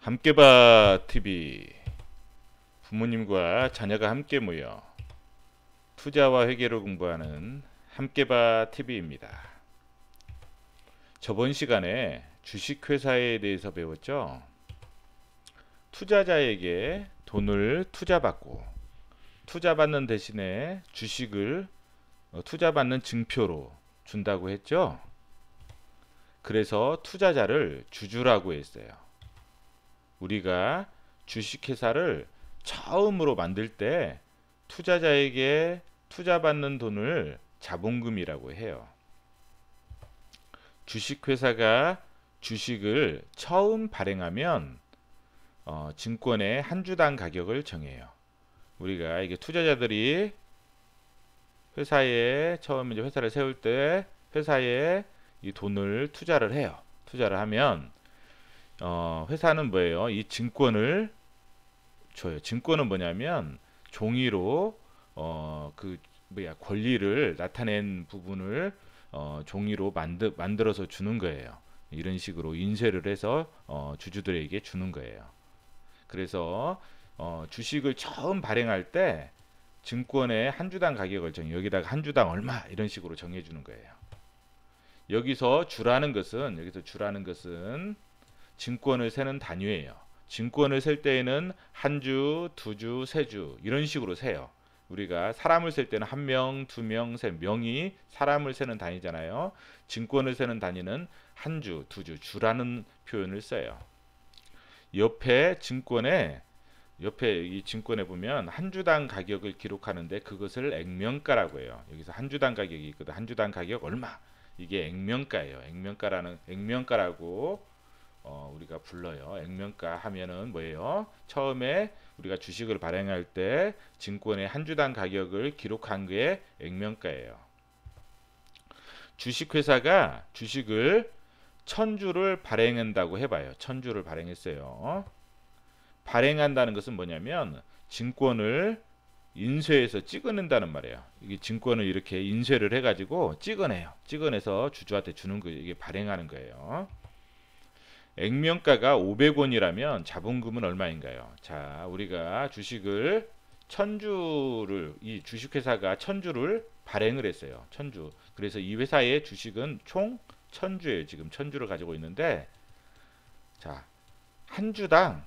함께봐 TV. 부모님과 자녀가 함께 모여 투자와 회계를 공부하는 함께봐 TV입니다. 저번 시간에 주식회사에 대해서 배웠죠. 투자자에게 돈을 투자받고 투자받는 대신에 주식을 투자받는 증표로 준다고 했죠. 그래서 투자자를 주주라고 했어요. 우리가 주식회사를 처음으로 만들 때 투자자에게 투자받는 돈을 자본금이라고 해요. 주식회사가 주식을 처음 발행하면 증권의 한 주당 가격을 정해요. 우리가 이게 투자자들이 회사에 처음 이제 회사를 세울 때 회사에 이 돈을 투자를 해요. 투자를 하면 회사는 뭐예요? 이 증권을 줘요. 증권은 뭐냐면 종이로 권리를 나타낸 부분을 종이로 만들어서 주는 거예요. 이런 식으로 인쇄를 해서 주주들에게 주는 거예요. 그래서 주식을 처음 발행할 때 증권의 한 주당 가격을 여기다가 한 주당 얼마 이런 식으로 정해주는 거예요. 여기서 주라는 것은 증권을 세는 단위예요. 증권을 셀 때에는 한 주, 두 주, 세 주 이런 식으로 세요. 우리가 사람을 셀 때는 한 명, 두 명, 세 명이 사람을 세는 단위잖아요. 증권을 세는 단위는 한 주, 두 주, 주라는 표현을 써요. 옆에 이 증권에 보면 한 주당 가격을 기록하는데 그것을 액면가라고 해요. 여기서 한 주당 가격이 있거든. 한 주당 가격 얼마? 이게 액면가예요. 액면가라고 우리가 불러요. 액면가 하면은 뭐예요? 처음에 우리가 주식을 발행할 때 증권의 한 주당 가격을 기록한 게 액면가예요. 주식회사가 주식을 1000주를 발행한다고 해봐요. 1000주를 발행했어요. 발행한다는 것은 뭐냐면 증권을 인쇄해서 찍어낸다는 말이에요. 이게 증권을 이렇게 인쇄를 해가지고 찍어내요. 찍어내서 주주한테 주는 거예요. 이게 발행하는 거예요. 액면가가 500원이라면 자본금은 얼마인가요? 자, 우리가 주식을 1000주를 이 주식회사가 1000주를 발행을 했어요. 1000주. 그래서 이 회사의 주식은 총 1000주예요. 지금 1000주를 가지고 있는데 자, 한 주당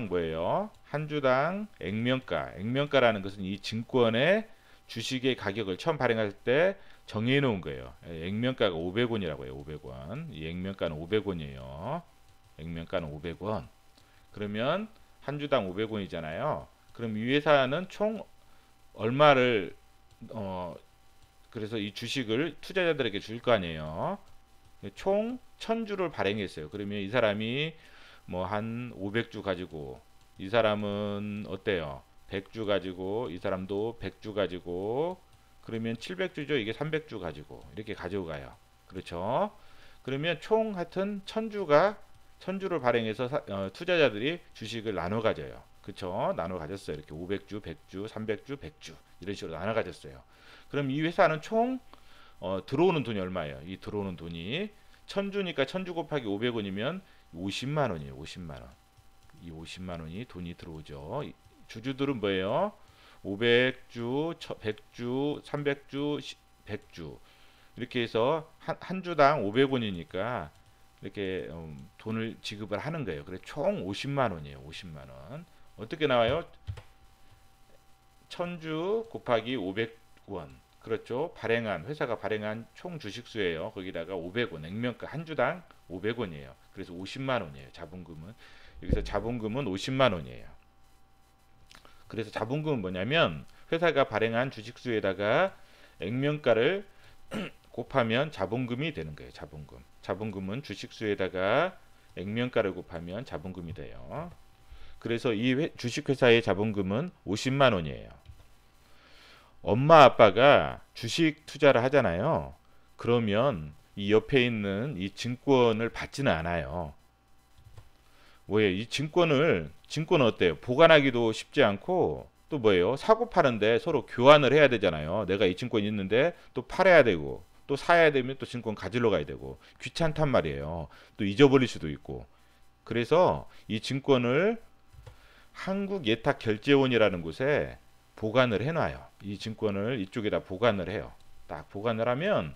뭐예요? 한 주당 액면가라는 것은 이 증권의 주식의 가격을 처음 발행할 때 정해 놓은 거예요. 액면가가 500원이라고 해요. 500원. 이 액면가는 500원이에요. 액면가는 500원. 그러면 한 주당 500원이잖아요. 그럼 이 회사는 총 얼마를 그래서 이 주식을 투자자들에게 줄 거 아니에요. 총 1000주를 발행했어요. 그러면 이 사람이 뭐 한 500주 가지고 이 사람은 어때요? 100주 가지고 이 사람도 100주 가지고 그러면 700주죠. 이게 300주 가지고 이렇게 가지고 가요. 그렇죠? 그러면 총 하여튼 1000주를 발행해서 투자자들이 주식을 나눠 가져요. 그렇죠? 나눠 가졌어요. 이렇게 500주, 100주, 300주, 100주 이런 식으로 나눠 가졌어요. 그럼 이 회사는 총 들어오는 돈이 얼마예요? 이 들어오는 돈이 1000주니까 1000주 곱하기 500원이면 50만 원이에요. 50만 원. 이 50만 원이 돈이 들어오죠. 주주들은 뭐예요? 500주, 100주, 300주, 100주 이렇게 해서 한 주당 500원이니까 이렇게 돈을 지급을 하는 거예요. 그래 총 50만 원이에요. 50만 원. 어떻게 나와요? 1000주 곱하기 500원. 그렇죠. 회사가 발행한 총 주식수예요. 거기다가 500원, 액면가 한 주당 500원이에요. 그래서 50만 원이에요. 자본금은. 여기서 자본금은 50만 원이에요. 그래서 자본금은 뭐냐면 회사가 발행한 주식수에다가 액면가를 곱하면 자본금이 되는 거예요. 자본금은 주식수에다가 액면가를 곱하면 자본금이 돼요. 그래서 이 주식회사의 자본금은 50만 원이에요. 엄마 아빠가 주식 투자를 하잖아요. 그러면 이 옆에 있는 이 증권을 받지는 않아요. 뭐예요? 이 증권은 어때요? 보관하기도 쉽지 않고 또 뭐예요? 사고 파는데 서로 교환을 해야 되잖아요. 내가 이 증권이 있는데 또 팔아야 되고 또 사야 되면 또 증권 가지러 가야 되고 귀찮단 말이에요. 또 잊어버릴 수도 있고 그래서 이 증권을 한국예탁결제원이라는 곳에 보관을 해놔요. 이 증권을 이쪽에다 보관을 해요. 딱 보관을 하면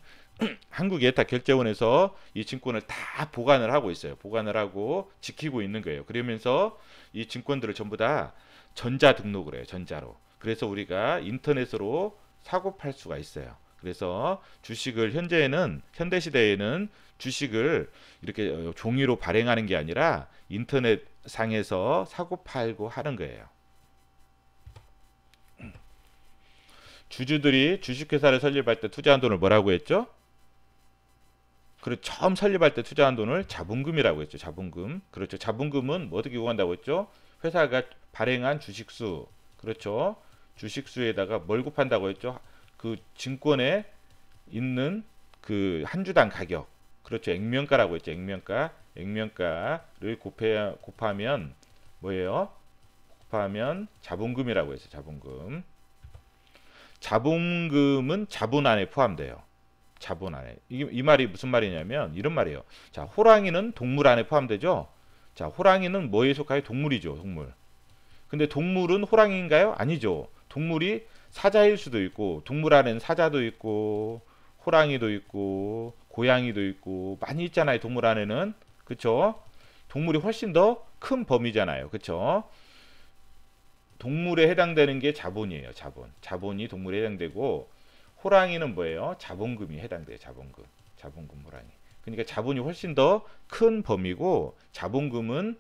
한국예탁결제원에서 이 증권을 다 보관을 하고 있어요. 보관을 하고 지키고 있는 거예요. 그러면서 이 증권들을 전부 다 전자 등록을 해요. 전자로. 그래서 우리가 인터넷으로 사고 팔 수가 있어요. 그래서 주식을 현대 시대에는 주식을 이렇게 종이로 발행하는 게 아니라 인터넷 상에서 사고 팔고 하는 거예요. 주주들이 주식회사를 설립할 때 투자한 돈을 뭐라고 했죠? 그리고 처음 설립할 때 투자한 돈을 자본금이라고 했죠. 자본금. 그렇죠. 자본금은 뭐 어떻게 구한다고 했죠? 회사가 발행한 주식수. 그렇죠. 주식수에다가 뭘 곱한다고 했죠? 그 증권에 있는 그 한 주당 가격. 그렇죠. 액면가라고 했죠. 액면가. 액면가를 곱하면 뭐예요? 곱하면 자본금이라고 했어요. 자본금. 자본금은 자본 안에 포함돼요. 자본 안에. 이 말이 무슨 말이냐면 이런 말이에요. 자, 호랑이는 동물 안에 포함되죠. 자, 호랑이는 뭐에 속하여? 동물이죠. 동물. 근데 동물은 호랑이인가요? 아니죠. 동물이 사자일 수도 있고, 동물 안에는 사자도 있고, 호랑이도 있고, 고양이도 있고, 많이 있잖아요. 동물 안에는. 그쵸? 동물이 훨씬 더 큰 범위잖아요. 그쵸? 동물에 해당되는 게 자본이에요. 자본. 자본이 동물에 해당되고, 호랑이는 뭐예요? 자본금이 해당돼요. 자본금. 자본금 호랑이. 그러니까 자본이 훨씬 더 큰 범위고, 자본금은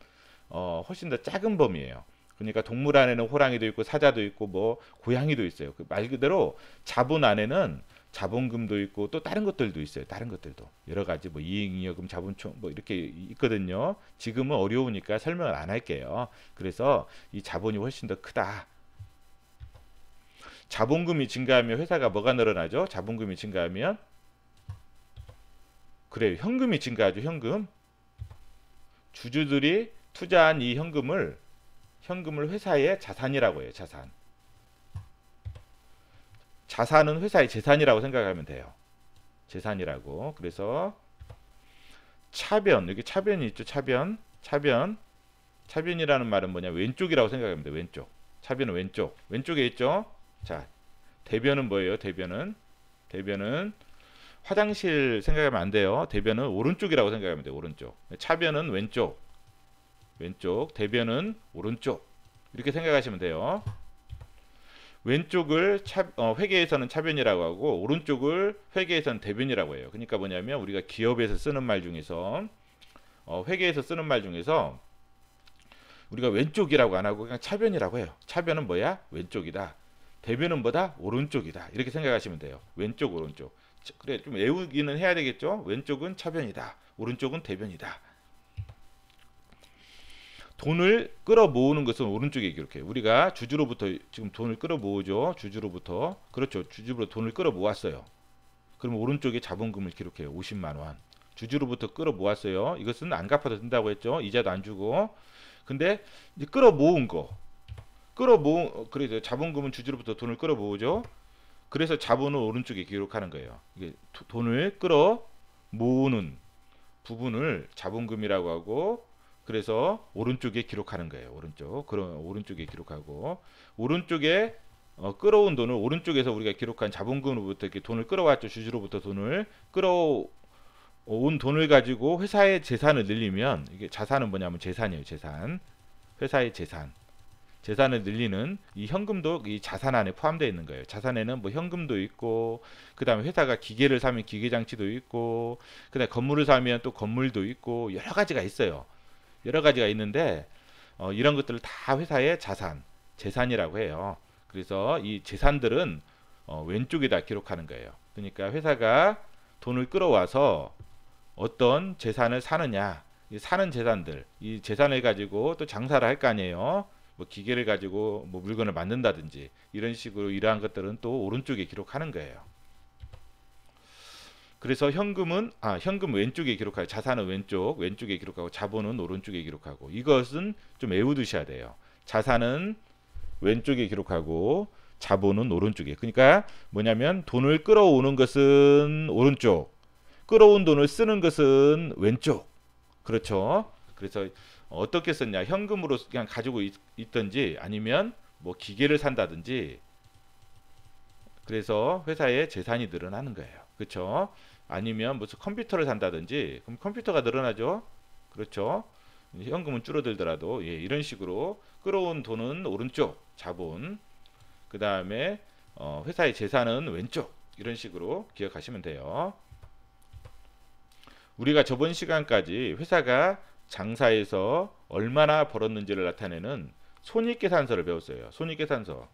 훨씬 더 작은 범위예요. 그러니까 동물 안에는 호랑이도 있고 사자도 있고 뭐 고양이도 있어요. 그 말 그대로 자본 안에는 자본금도 있고 또 다른 것들도 있어요. 다른 것들도 여러 가지 뭐 이익잉여금, 자본총 뭐 이렇게 있거든요. 지금은 어려우니까 설명을 안 할게요. 그래서 이 자본이 훨씬 더 크다. 자본금이 증가하면 회사가 뭐가 늘어나죠? 자본금이 증가하면 그래요. 현금이 증가하죠. 현금. 주주들이 투자한 이 현금을 회사의 자산이라고 해요. 자산. 자산은 회사의 재산이라고 생각하면 돼요. 재산이라고. 그래서 차변, 여기 차변이 있죠. 차변. 차변이라는 말은 뭐냐? 왼쪽이라고 생각하면 돼요. 왼쪽. 차변은 왼쪽. 왼쪽에 있죠. 자, 대변은 뭐예요? 대변은 화장실 생각하면 안 돼요. 대변은 오른쪽이라고 생각하면 돼요. 오른쪽. 차변은 왼쪽. 대변은 오른쪽. 이렇게 생각하시면 돼요. 왼쪽을 회계에서는 차변이라고 하고 오른쪽을 회계에서는 대변이라고 해요. 그러니까 뭐냐면 우리가 기업에서 쓰는 말 중에서 회계에서 쓰는 말 중에서 우리가 왼쪽이라고 안 하고 그냥 차변이라고 해요. 차변은 뭐야? 왼쪽이다. 대변은 뭐다? 오른쪽이다. 이렇게 생각하시면 돼요. 왼쪽, 오른쪽. 그래, 좀 외우기는 해야 되겠죠? 왼쪽은 차변이다. 오른쪽은 대변이다. 돈을 끌어모으는 것은 오른쪽에 기록해요. 우리가 주주로부터 지금 돈을 끌어모으죠. 주주로부터. 그렇죠. 주주로부터 돈을 끌어모았어요. 그럼 오른쪽에 자본금을 기록해요. 50만 원. 주주로부터 끌어모았어요. 이것은 안 갚아도 된다고 했죠. 이자도 안 주고. 근데 이제 끌어모은 거. 그래서 자본금은 주주로부터 돈을 끌어모으죠. 그래서 자본은 오른쪽에 기록하는 거예요. 이게 돈을 끌어모으는 부분을 자본금이라고 하고 그래서 오른쪽에 기록하는 거예요. 오른쪽에 기록하고 오른쪽에 끌어온 돈을 오른쪽에서 우리가 기록한 자본금으로부터 이렇게 돈을 끌어왔죠. 주주로부터 돈을 끌어온 돈을 가지고 회사의 재산을 늘리면 이게 자산은 뭐냐면 재산이에요. 재산. 회사의 재산. 재산을 늘리는 이 현금도 이 자산 안에 포함되어 있는 거예요. 자산에는 뭐 현금도 있고 그다음에 회사가 기계를 사면 기계 장치도 있고 그다음에 건물을 사면 또 건물도 있고 여러 가지가 있어요. 여러 가지가 있는데 이런 것들을 다 회사의 자산, 재산이라고 해요. 그래서 이 재산들은 왼쪽에다 기록하는 거예요. 그러니까 회사가 돈을 끌어와서 어떤 재산을 사느냐, 사는 재산들, 이 재산을 가지고 또 장사를 할 거 아니에요. 뭐 기계를 가지고 뭐 물건을 만든다든지 이런 식으로 이러한 것들은 또 오른쪽에 기록하는 거예요. 그래서 현금 왼쪽에 기록하고 자산은 왼쪽에 기록하고 자본은 오른쪽에 기록하고 이것은 좀 외우두셔야 돼요. 자산은 왼쪽에 기록하고 자본은 오른쪽에. 그러니까 뭐냐면 돈을 끌어오는 것은 오른쪽, 끌어온 돈을 쓰는 것은 왼쪽. 그렇죠. 그래서 어떻게 썼냐? 현금으로 그냥 가지고 있든지 아니면 뭐 기계를 산다든지 그래서 회사의 재산이 늘어나는 거예요. 그렇죠? 아니면 무슨 컴퓨터를 산다든지 그럼 컴퓨터가 늘어나죠. 그렇죠? 현금은 줄어들더라도 예, 이런 식으로 끌어온 돈은 오른쪽 자본, 그 다음에 회사의 재산은 왼쪽 이런 식으로 기억하시면 돼요. 우리가 저번 시간까지 회사가 장사에서 얼마나 벌었는지를 나타내는 손익계산서를 배웠어요. 손익계산서.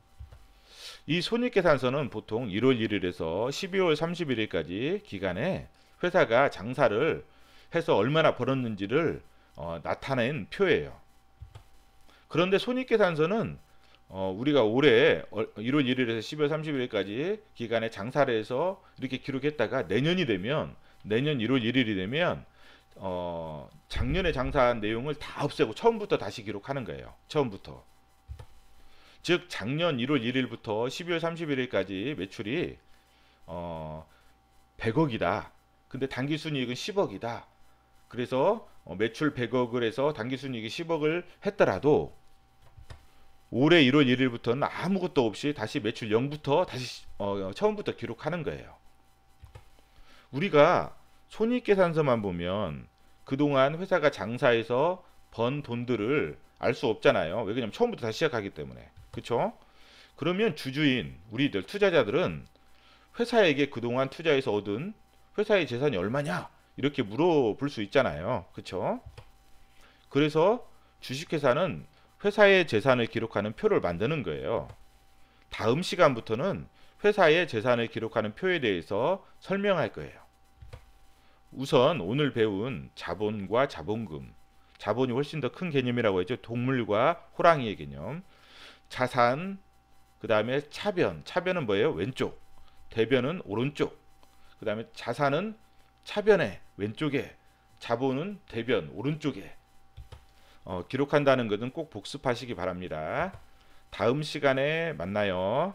이 손익계산서는 보통 1월 1일에서 12월 31일까지 기간에 회사가 장사를 해서 얼마나 벌었는지를 나타낸 표예요. 그런데 손익계산서는 우리가 올해 1월 1일에서 12월 31일까지 기간에 장사를 해서 이렇게 기록했다가 내년 1월 1일이 되면 작년에 장사한 내용을 다 없애고 처음부터 다시 기록하는 거예요. 처음부터. 즉 작년 1월 1일부터 12월 31일까지 매출이 100억이다. 근데 당기순이익은 10억이다. 그래서 매출 100억을 해서 당기순이익이 10억을 했더라도 올해 1월 1일부터는 아무것도 없이 다시 매출 0부터 다시 처음부터 기록하는 거예요. 우리가 손익계산서만 보면 그동안 회사가 장사해서 번 돈들을 알 수 없잖아요. 왜 그러냐면 처음부터 다시 시작하기 때문에. 그렇죠? 그러면 주주인 우리들 투자자들은 회사에게 그동안 투자해서 얻은 회사의 재산이 얼마냐 이렇게 물어볼 수 있잖아요. 그렇죠? 그래서 주식회사는 회사의 재산을 기록하는 표를 만드는 거예요. 다음 시간부터는 회사의 재산을 기록하는 표에 대해서 설명할 거예요. 우선 오늘 배운 자본과 자본금, 자본이 훨씬 더 큰 개념이라고 했죠. 동물과 호랑이의 개념. 자산, 그 다음에 차변, 차변은 뭐예요? 왼쪽. 대변은 오른쪽. 그 다음에 자산은 차변에 왼쪽에, 자본은 대변 오른쪽에. 기록한다는 것은 꼭 복습하시기 바랍니다. 다음 시간에 만나요.